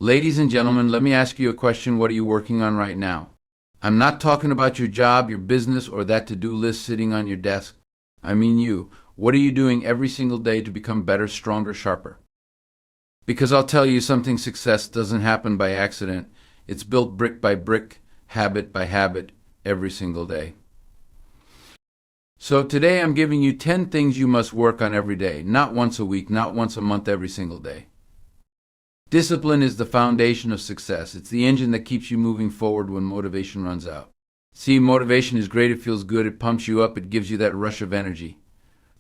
Ladies and gentlemen, let me ask you a question. What are you working on right now? I'm not talking about your job, your business, or that to-do list sitting on your desk. I mean you. What are you doing every single day to become better, stronger, sharper? Because I'll tell you something, success doesn't happen by accident. It's built brick by brick, habit by habit, every single day. So today I'm giving you 10 things you must work on every day, not once a week, not once a month, every single day. Discipline is the foundation of success. It's the engine that keeps you moving forward when motivation runs out. See, motivation is great, it feels good, it pumps you up, it gives you that rush of energy.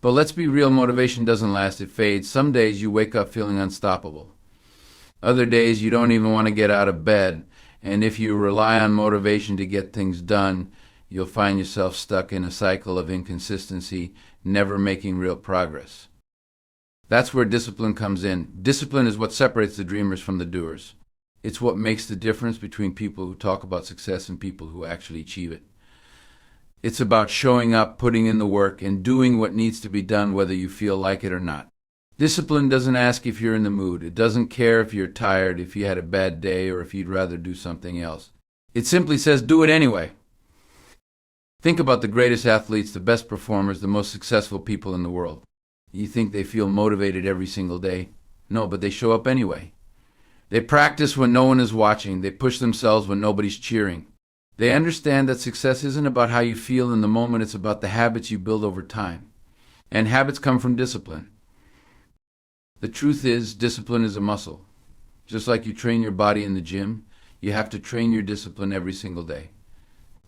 But let's be real, motivation doesn't last, it fades. Some days you wake up feeling unstoppable. Other days you don't even want to get out of bed, and if you rely on motivation to get things done, you'll find yourself stuck in a cycle of inconsistency, never making real progress. That's where discipline comes in. Discipline is what separates the dreamers from the doers. It's what makes the difference between people who talk about success and people who actually achieve it. It's about showing up, putting in the work, and doing what needs to be done whether you feel like it or not. Discipline doesn't ask if you're in the mood. It doesn't care if you're tired, if you had a bad day, or if you'd rather do something else. It simply says, do it anyway. Think about the greatest athletes, the best performers, the most successful people in the world. You think they feel motivated every single day? No, but they show up anyway. They practice when no one is watching. They push themselves when nobody's cheering. They understand that success isn't about how you feel in the moment, it's about the habits you build over time. And habits come from discipline. The truth is, discipline is a muscle. Just like you train your body in the gym, you have to train your discipline every single day.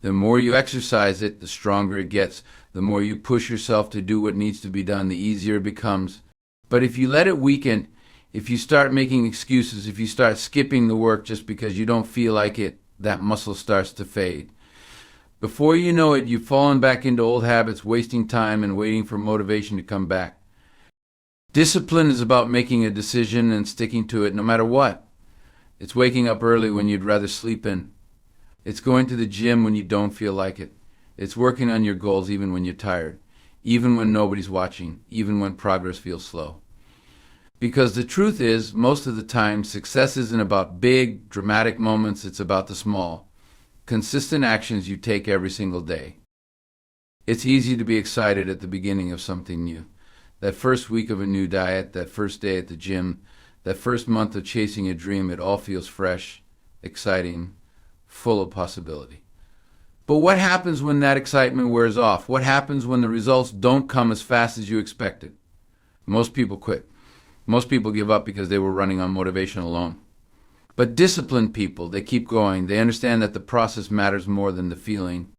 The more you exercise it, the stronger it gets. The more you push yourself to do what needs to be done, the easier it becomes. But if you let it weaken, if you start making excuses, if you start skipping the work just because you don't feel like it, that muscle starts to fade. Before you know it, you've fallen back into old habits, wasting time and waiting for motivation to come back. Discipline is about making a decision and sticking to it no matter what. It's waking up early when you'd rather sleep in. It's going to the gym when you don't feel like it. It's working on your goals even when you're tired, even when nobody's watching, even when progress feels slow. Because the truth is, most of the time, success isn't about big, dramatic moments, it's about the small, consistent actions you take every single day. It's easy to be excited at the beginning of something new. That first week of a new diet, that first day at the gym, that first month of chasing a dream, it all feels fresh, exciting, full of possibility. But what happens when that excitement wears off? What happens when the results don't come as fast as you expected? Most people quit. Most people give up because they were running on motivation alone. But disciplined people, they keep going. They understand that the process matters more than the feeling.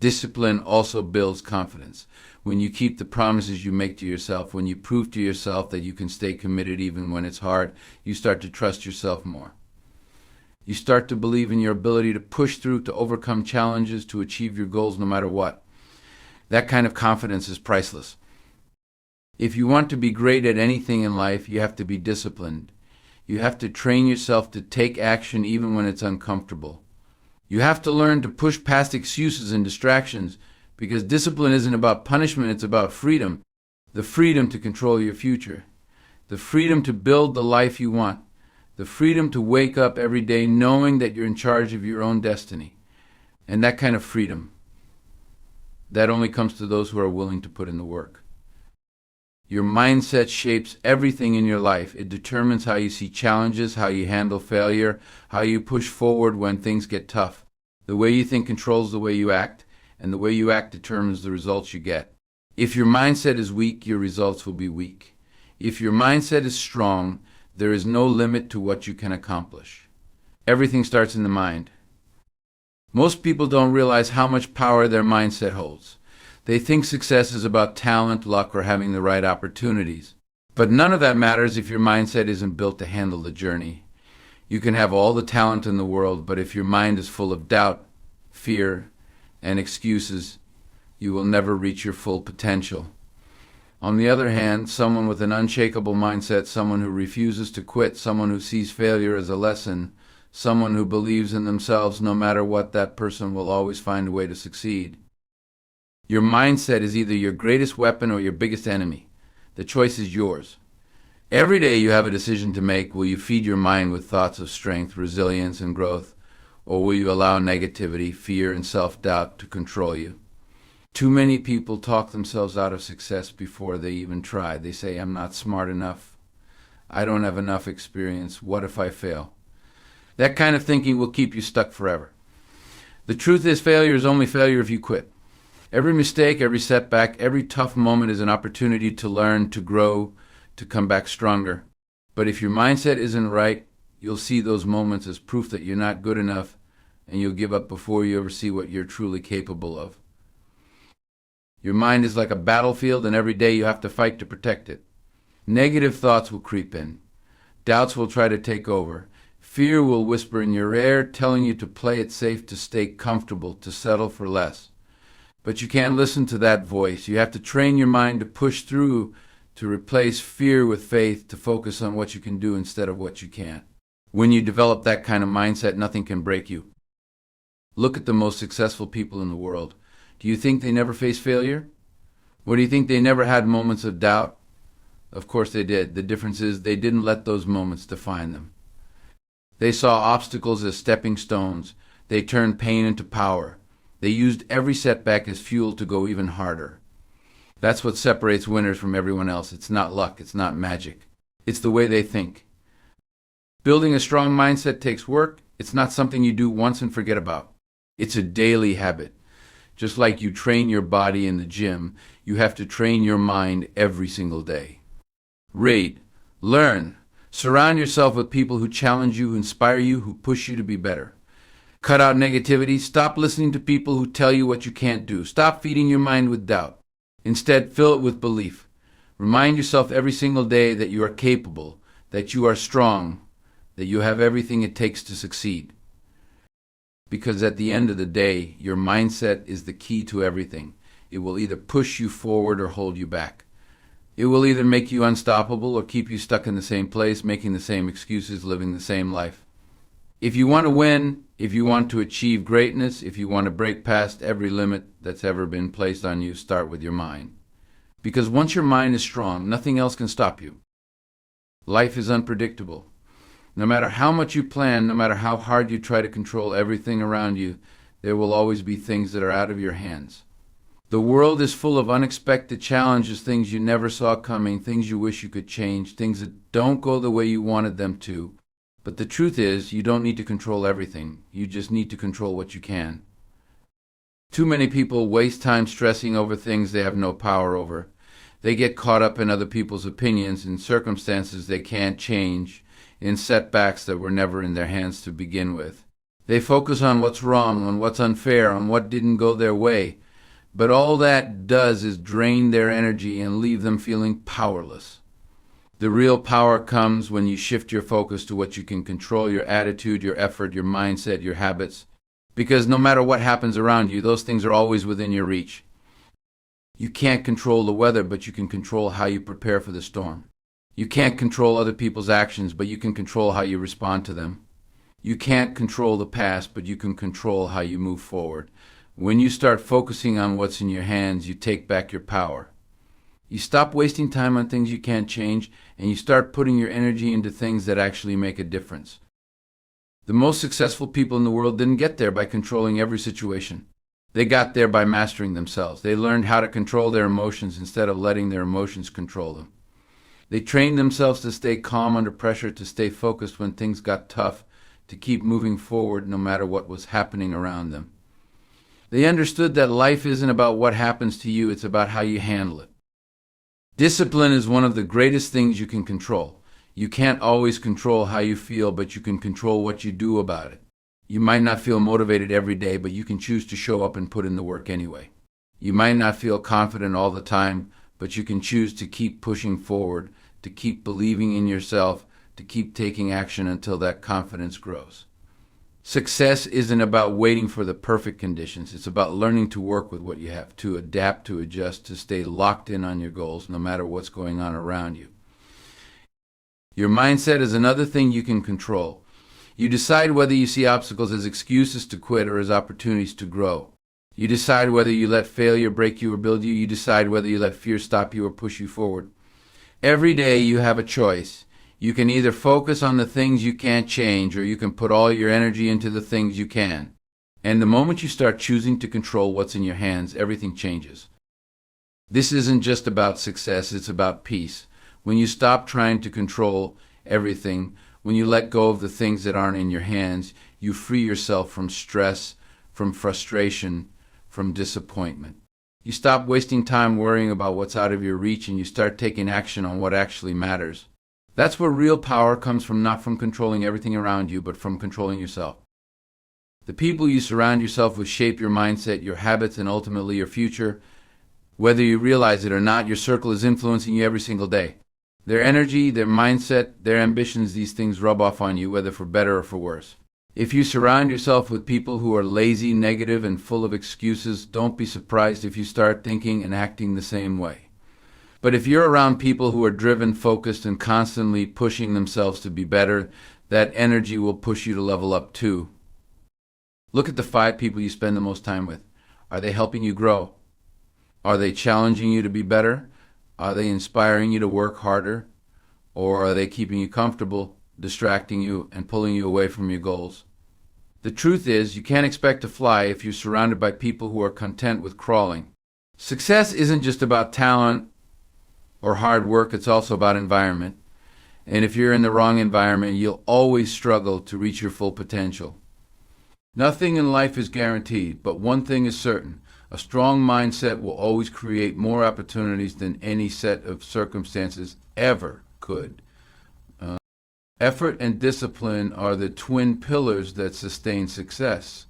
Discipline also builds confidence. When you keep the promises you make to yourself, when you prove to yourself that you can stay committed even when it's hard, you start to trust yourself more. You start to believe in your ability to push through, to overcome challenges, to achieve your goals no matter what. That kind of confidence is priceless. If you want to be great at anything in life, you have to be disciplined. You have to train yourself to take action even when it's uncomfortable. You have to learn to push past excuses and distractions, because discipline isn't about punishment, it's about freedom. The freedom to control your future. The freedom to build the life you want. The freedom to wake up every day knowing that you're in charge of your own destiny. And that kind of freedom, that only comes to those who are willing to put in the work. Your mindset shapes everything in your life. It determines how you see challenges, how you handle failure, how you push forward when things get tough. The way you think controls the way you act, and the way you act determines the results you get. If your mindset is weak, your results will be weak. If your mindset is strong, there is no limit to what you can accomplish. Everything starts in the mind. Most people don't realize how much power their mindset holds. They think success is about talent, luck, or having the right opportunities. But none of that matters if your mindset isn't built to handle the journey. You can have all the talent in the world, but if your mind is full of doubt, fear, and excuses, you will never reach your full potential. On the other hand, someone with an unshakable mindset, someone who refuses to quit, someone who sees failure as a lesson, someone who believes in themselves no matter what, that person will always find a way to succeed. Your mindset is either your greatest weapon or your biggest enemy. The choice is yours. Every day you have a decision to make. Will you feed your mind with thoughts of strength, resilience, and growth? Or will you allow negativity, fear, and self-doubt to control you? Too many people talk themselves out of success before they even try. They say, I'm not smart enough. I don't have enough experience. What if I fail? That kind of thinking will keep you stuck forever. The truth is, failure is only failure if you quit. Every mistake, every setback, every tough moment is an opportunity to learn, to grow, to come back stronger. But if your mindset isn't right, you'll see those moments as proof that you're not good enough, and you'll give up before you ever see what you're truly capable of. Your mind is like a battlefield, and every day you have to fight to protect it. Negative thoughts will creep in. Doubts will try to take over. Fear will whisper in your ear, telling you to play it safe, to stay comfortable, to settle for less. But you can't listen to that voice. You have to train your mind to push through, to replace fear with faith, to focus on what you can do instead of what you can't. When you develop that kind of mindset, nothing can break you. Look at the most successful people in the world. Do you think they never faced failure? Or do you think they never had moments of doubt? Of course they did. The difference is they didn't let those moments define them. They saw obstacles as stepping stones. They turned pain into power. They used every setback as fuel to go even harder. That's what separates winners from everyone else. It's not luck. It's not magic. It's the way they think. Building a strong mindset takes work. It's not something you do once and forget about. It's a daily habit. Just like you train your body in the gym, you have to train your mind every single day. Read, learn, surround yourself with people who challenge you, who inspire you, who push you to be better. Cut out negativity. Stop listening to people who tell you what you can't do. Stop feeding your mind with doubt. Instead, fill it with belief. Remind yourself every single day that you are capable, that you are strong, that you have everything it takes to succeed. Because at the end of the day, your mindset is the key to everything. It will either push you forward or hold you back. It will either make you unstoppable or keep you stuck in the same place, making the same excuses, living the same life. If you want to win, if you want to achieve greatness, if you want to break past every limit that's ever been placed on you, start with your mind. Because once your mind is strong, nothing else can stop you. Life is unpredictable. No matter how much you plan, no matter how hard you try to control everything around you, there will always be things that are out of your hands. The world is full of unexpected challenges, things you never saw coming, things you wish you could change, things that don't go the way you wanted them to. But the truth is, you don't need to control everything. You just need to control what you can. Too many people waste time stressing over things they have no power over. They get caught up in other people's opinions, in circumstances they can't change, in setbacks that were never in their hands to begin with. They focus on what's wrong, on what's unfair, on what didn't go their way. But all that does is drain their energy and leave them feeling powerless. The real power comes when you shift your focus to what you can control, your attitude, your effort, your mindset, your habits. Because no matter what happens around you, those things are always within your reach. You can't control the weather, but you can control how you prepare for the storm. You can't control other people's actions, but you can control how you respond to them. You can't control the past, but you can control how you move forward. When you start focusing on what's in your hands, you take back your power. You stop wasting time on things you can't change, and you start putting your energy into things that actually make a difference. The most successful people in the world didn't get there by controlling every situation. They got there by mastering themselves. They learned how to control their emotions instead of letting their emotions control them. They trained themselves to stay calm under pressure, to stay focused when things got tough, to keep moving forward no matter what was happening around them. They understood that life isn't about what happens to you, it's about how you handle it. Discipline is one of the greatest things you can control. You can't always control how you feel, but you can control what you do about it. You might not feel motivated every day, but you can choose to show up and put in the work anyway. You might not feel confident all the time, but you can choose to keep pushing forward, to keep believing in yourself, to keep taking action until that confidence grows. Success isn't about waiting for the perfect conditions. It's about learning to work with what you have, to adapt, to adjust, to stay locked in on your goals no matter what's going on around you. Your mindset is another thing you can control. You decide whether you see obstacles as excuses to quit or as opportunities to grow. You decide whether you let failure break you or build you. You decide whether you let fear stop you or push you forward. Every day you have a choice. You can either focus on the things you can't change, or you can put all your energy into the things you can. And the moment you start choosing to control what's in your hands, everything changes. This isn't just about success, it's about peace. When you stop trying to control everything, when you let go of the things that aren't in your hands, you free yourself from stress, from frustration, from disappointment. You stop wasting time worrying about what's out of your reach, and you start taking action on what actually matters. That's where real power comes from, not from controlling everything around you, but from controlling yourself. The people you surround yourself with shape your mindset, your habits, and ultimately your future. Whether you realize it or not, your circle is influencing you every single day. Their energy, their mindset, their ambitions, these things rub off on you, whether for better or for worse. If you surround yourself with people who are lazy, negative, and full of excuses, don't be surprised if you start thinking and acting the same way. But if you're around people who are driven, focused, and constantly pushing themselves to be better, that energy will push you to level up too. Look at the 5 people you spend the most time with. Are they helping you grow? Are they challenging you to be better? Are they inspiring you to work harder? Or are they keeping you comfortable, distracting you, and pulling you away from your goals? The truth is, you can't expect to fly if you're surrounded by people who are content with crawling. Success isn't just about talent or hard work, it's also about environment. And if you're in the wrong environment, you'll always struggle to reach your full potential. Nothing in life is guaranteed, but one thing is certain. A strong mindset will always create more opportunities than any set of circumstances ever could. Effort and discipline are the twin pillars that sustain success.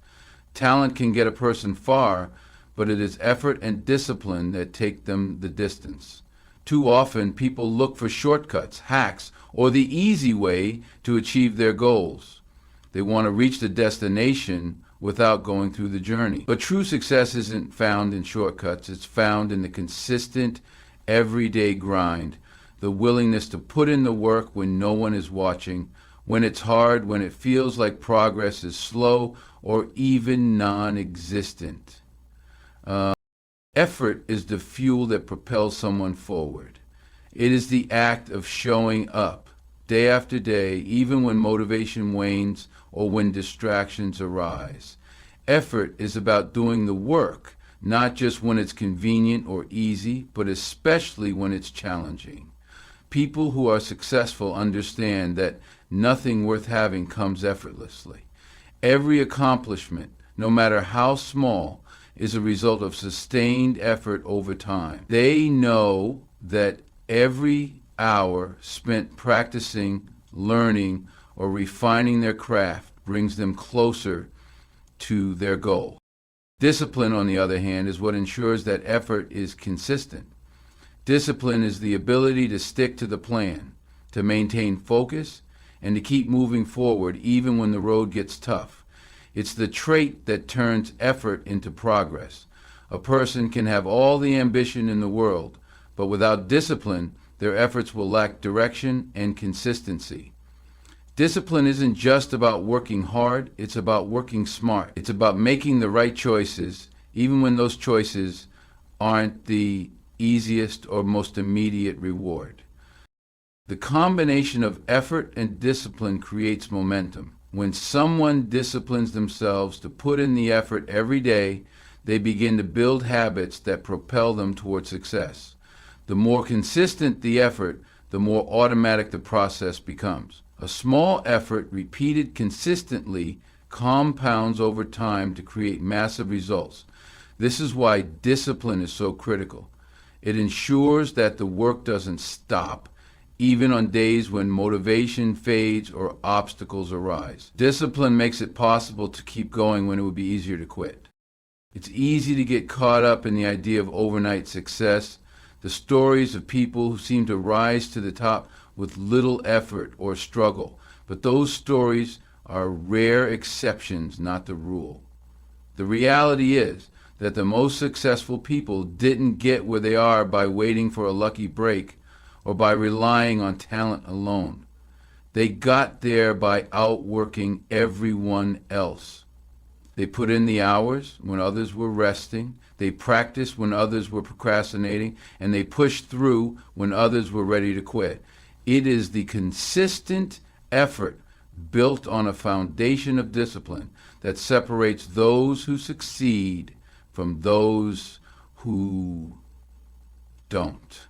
Talent can get a person far, but it is effort and discipline that take them the distance. Too often, people look for shortcuts, hacks, or the easy way to achieve their goals. They want to reach the destination without going through the journey. But true success isn't found in shortcuts. It's found in the consistent, everyday grind, the willingness to put in the work when no one is watching, when it's hard, when it feels like progress is slow or even non-existent. Effort is the fuel that propels someone forward. It is the act of showing up day after day, even when motivation wanes or when distractions arise. Effort is about doing the work, not just when it's convenient or easy, but especially when it's challenging. People who are successful understand that nothing worth having comes effortlessly. Every accomplishment, no matter how small, is a result of sustained effort over time. They know that every hour spent practicing, learning, or refining their craft brings them closer to their goal. Discipline, on the other hand, is what ensures that effort is consistent. Discipline is the ability to stick to the plan, to maintain focus, and to keep moving forward even when the road gets tough. It's the trait that turns effort into progress. A person can have all the ambition in the world, but without discipline, their efforts will lack direction and consistency. Discipline isn't just about working hard, it's about working smart. It's about making the right choices, even when those choices aren't the easiest or most immediate reward. The combination of effort and discipline creates momentum. When someone disciplines themselves to put in the effort every day, they begin to build habits that propel them toward success. The more consistent the effort, the more automatic the process becomes. A small effort repeated consistently compounds over time to create massive results. This is why discipline is so critical. It ensures that the work doesn't stop, even on days when motivation fades or obstacles arise. Discipline makes it possible to keep going when it would be easier to quit. It's easy to get caught up in the idea of overnight success, the stories of people who seem to rise to the top with little effort or struggle. But those stories are rare exceptions, not the rule. The reality is that the most successful people didn't get where they are by waiting for a lucky break or by relying on talent alone. They got there by outworking everyone else. They put in the hours when others were resting. They practiced when others were procrastinating, and they pushed through when others were ready to quit. It is the consistent effort built on a foundation of discipline that separates those who succeed from those who don't.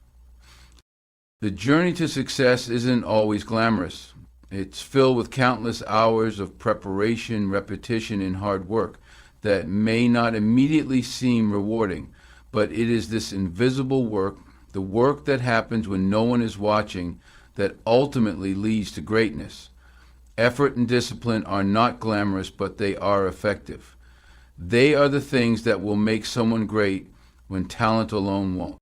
The journey to success isn't always glamorous. It's filled with countless hours of preparation, repetition, and hard work that may not immediately seem rewarding, but it is this invisible work, the work that happens when no one is watching, that ultimately leads to greatness. Effort and discipline are not glamorous, but they are effective. They are the things that will make someone great when talent alone won't.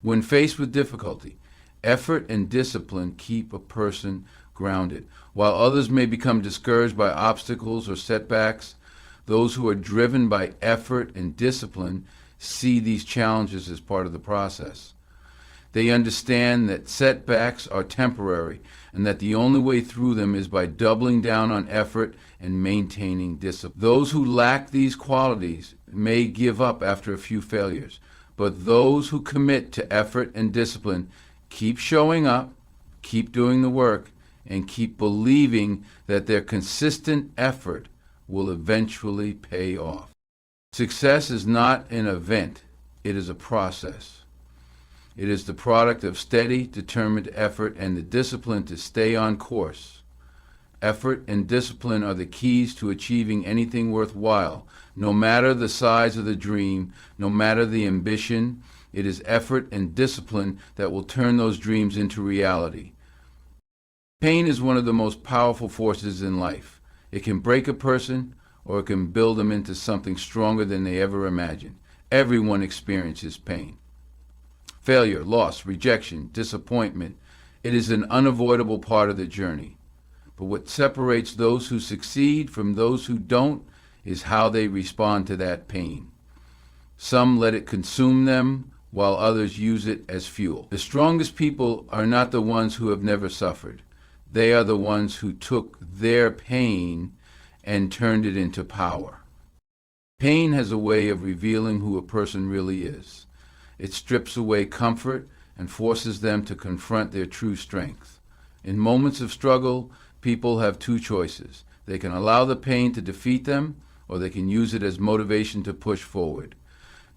When faced with difficulty, effort and discipline keep a person grounded. While others may become discouraged by obstacles or setbacks, those who are driven by effort and discipline see these challenges as part of the process. They understand that setbacks are temporary and that the only way through them is by doubling down on effort and maintaining discipline. Those who lack these qualities may give up after a few failures, but those who commit to effort and discipline keep showing up, keep doing the work, and keep believing that their consistent effort will eventually pay off. Success is not an event, it is a process. It is the product of steady, determined effort and the discipline to stay on course. Effort and discipline are the keys to achieving anything worthwhile. No matter the size of the dream, no matter the ambition, it is effort and discipline that will turn those dreams into reality. Pain is one of the most powerful forces in life. It can break a person or it can build them into something stronger than they ever imagined. Everyone experiences pain. Failure, loss, rejection, disappointment. It is an unavoidable part of the journey. But what separates those who succeed from those who don't is how they respond to that pain. Some let it consume them, while others use it as fuel. The strongest people are not the ones who have never suffered. They are the ones who took their pain and turned it into power. Pain has a way of revealing who a person really is. It strips away comfort and forces them to confront their true strength. In moments of struggle, people have two choices. They can allow the pain to defeat them, or they can use it as motivation to push forward.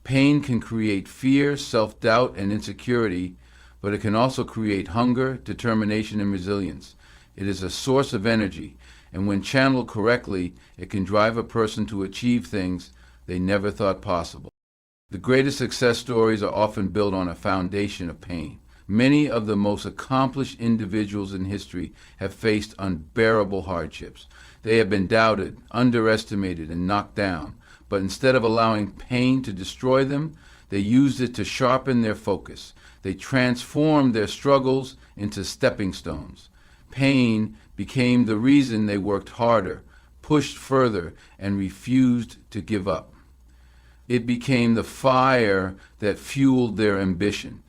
Pain can create fear, self-doubt, and insecurity, but it can also create hunger, determination, and resilience. It is a source of energy, and when channeled correctly, it can drive a person to achieve things they never thought possible. The greatest success stories are often built on a foundation of pain. Many of the most accomplished individuals in history have faced unbearable hardships. They have been doubted, underestimated, and knocked down. But instead of allowing pain to destroy them, they used it to sharpen their focus. They transformed their struggles into stepping stones. Pain became the reason they worked harder, pushed further, and refused to give up. It became the fire that fueled their ambition.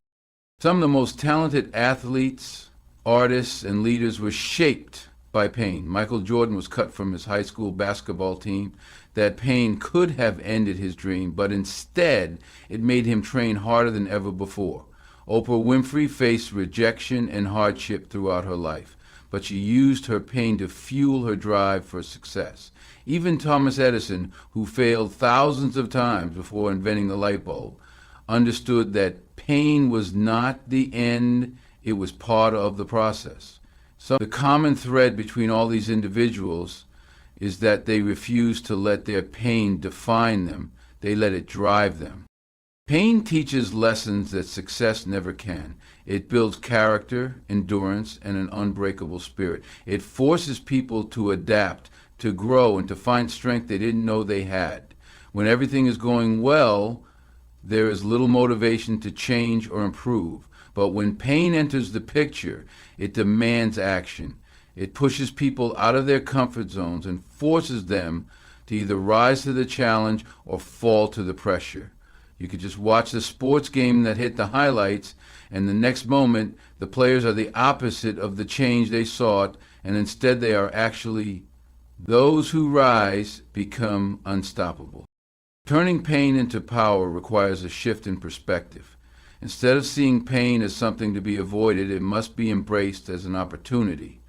Some of the most talented athletes, artists, and leaders were shaped by pain. Michael Jordan was cut from his high school basketball team. That pain could have ended his dream, but instead it made him train harder than ever before. Oprah Winfrey faced rejection and hardship throughout her life, but she used her pain to fuel her drive for success. Even Thomas Edison, who failed thousands of times before inventing the light bulb, understood that pain was not the end, it was part of the process. So the common thread between all these individuals is that they refuse to let their pain define them. They let it drive them. Pain teaches lessons that success never can. It builds character, endurance, and an unbreakable spirit. It forces people to adapt, to grow, and to find strength they didn't know they had. When everything is going well, there is little motivation to change or improve. But when pain enters the picture, it demands action. It pushes people out of their comfort zones and forces them to either rise to the challenge or fall to the pressure. You could just watch the sports game that hit the highlights, and the next moment, the players are the opposite of the change they sought, and instead they are actually Those who rise become unstoppable. Turning pain into power requires a shift in perspective. Instead of seeing pain as something to be avoided, it must be embraced as an opportunity.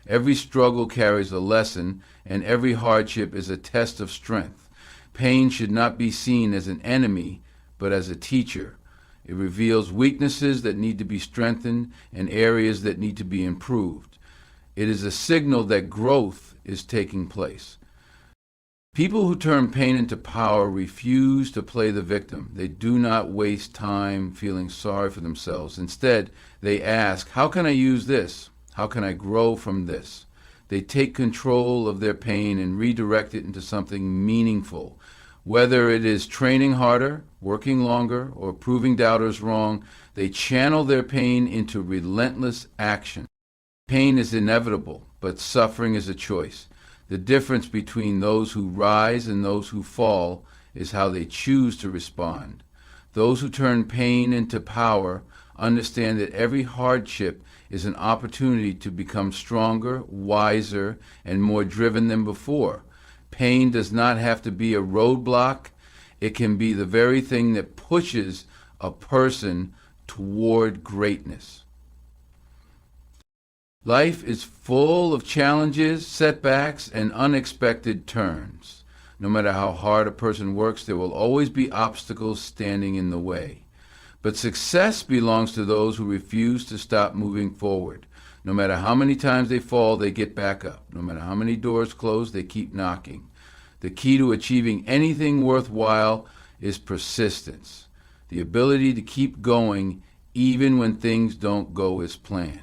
Every struggle carries a lesson, and every hardship is a test of strength. Pain should not be seen as an enemy, but as a teacher. It reveals weaknesses that need to be strengthened and areas that need to be improved. It is a signal that growth is taking place. People who turn pain into power refuse to play the victim. They do not waste time feeling sorry for themselves. Instead, they ask, how can I use this? How can I grow from this? They take control of their pain and redirect it into something meaningful. Whether it is training harder, working longer, or proving doubters wrong, they channel their pain into relentless action. Pain is inevitable, but suffering is a choice. The difference between those who rise and those who fall is how they choose to respond. Those who turn pain into power understand that every hardship is an opportunity to become stronger, wiser, and more driven than before. Pain does not have to be a roadblock. It can be the very thing that pushes a person toward greatness. Life is full of challenges, setbacks, and unexpected turns. No matter how hard a person works, there will always be obstacles standing in the way. But success belongs to those who refuse to stop moving forward. No matter how many times they fall, they get back up. No matter how many doors close, they keep knocking. The key to achieving anything worthwhile is persistence, the ability to keep going even when things don't go as planned.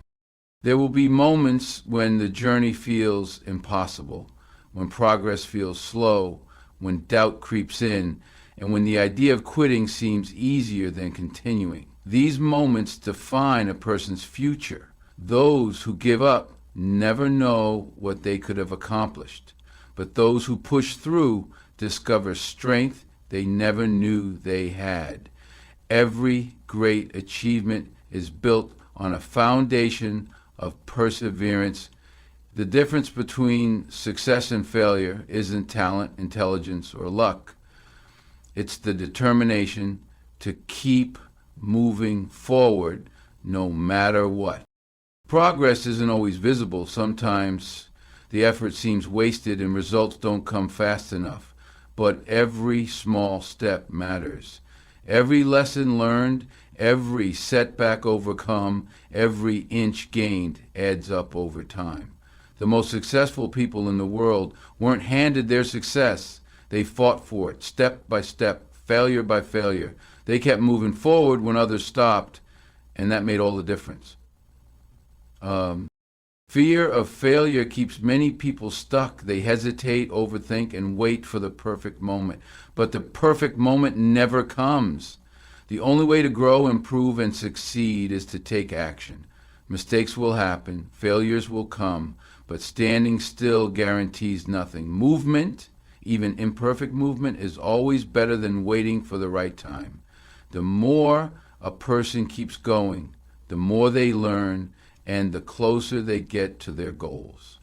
There will be moments when the journey feels impossible, when progress feels slow, when doubt creeps in, and when the idea of quitting seems easier than continuing. These moments define a person's future. Those who give up never know what they could have accomplished, but those who push through discover strength they never knew they had. Every great achievement is built on a foundation of perseverance. The difference between success and failure isn't talent, intelligence, or luck. It's the determination to keep moving forward no matter what. Progress isn't always visible. Sometimes the effort seems wasted and results don't come fast enough. But every small step matters. Every lesson learned, every setback overcome, every inch gained adds up over time. The most successful people in the world weren't handed their success. They fought for it, step by step, failure by failure. They kept moving forward when others stopped, and that made all the difference. Fear of failure keeps many people stuck. They hesitate, overthink, and wait for the perfect moment. But the perfect moment never comes. The only way to grow, improve, and succeed is to take action. Mistakes will happen, failures will come, but standing still guarantees nothing. Movement, even imperfect movement, is always better than waiting for the right time. The more a person keeps going, the more they learn, and the closer they get to their goals.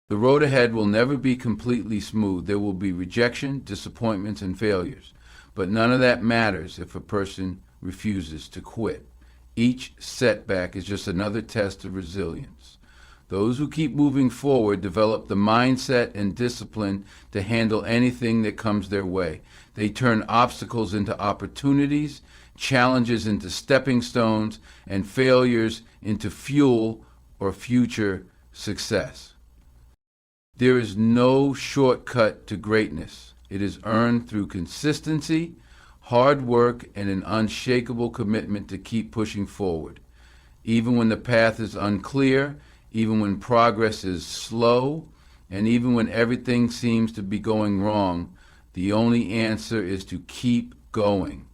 The road ahead will never be completely smooth. There will be rejection, disappointments, and failures. But none of that matters if a person refuses to quit. Each setback is just another test of resilience. Those who keep moving forward develop the mindset and discipline to handle anything that comes their way. They turn obstacles into opportunities, challenges into stepping stones, and failures into fuel or future success. There is no shortcut to greatness. It is earned through consistency, hard work, and an unshakable commitment to keep pushing forward. Even when the path is unclear, even when progress is slow, and even when everything seems to be going wrong, the only answer is to keep going.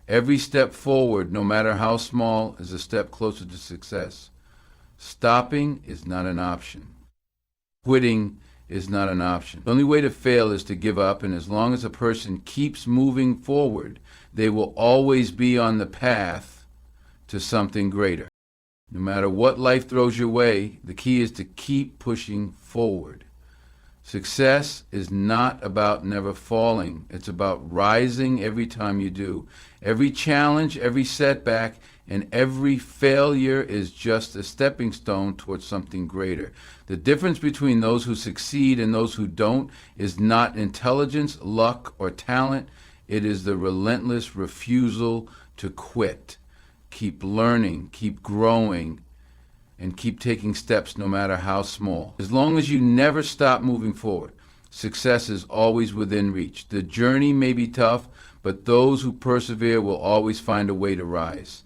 Every step forward, no matter how small, is a step closer to success. Stopping is not an option. Quitting is not an option. The only way to fail is to give up, and as long as a person keeps moving forward, they will always be on the path to something greater. No matter what life throws your way, the key is to keep pushing forward. Success is not about never falling. It's about rising every time you do. Every challenge, every setback, and every failure is just a stepping stone towards something greater. The difference between those who succeed and those who don't is not intelligence, luck, or talent. It is the relentless refusal to quit. Keep learning, keep growing, and keep taking steps no matter how small. As long as you never stop moving forward, success is always within reach. The journey may be tough, but those who persevere will always find a way to rise.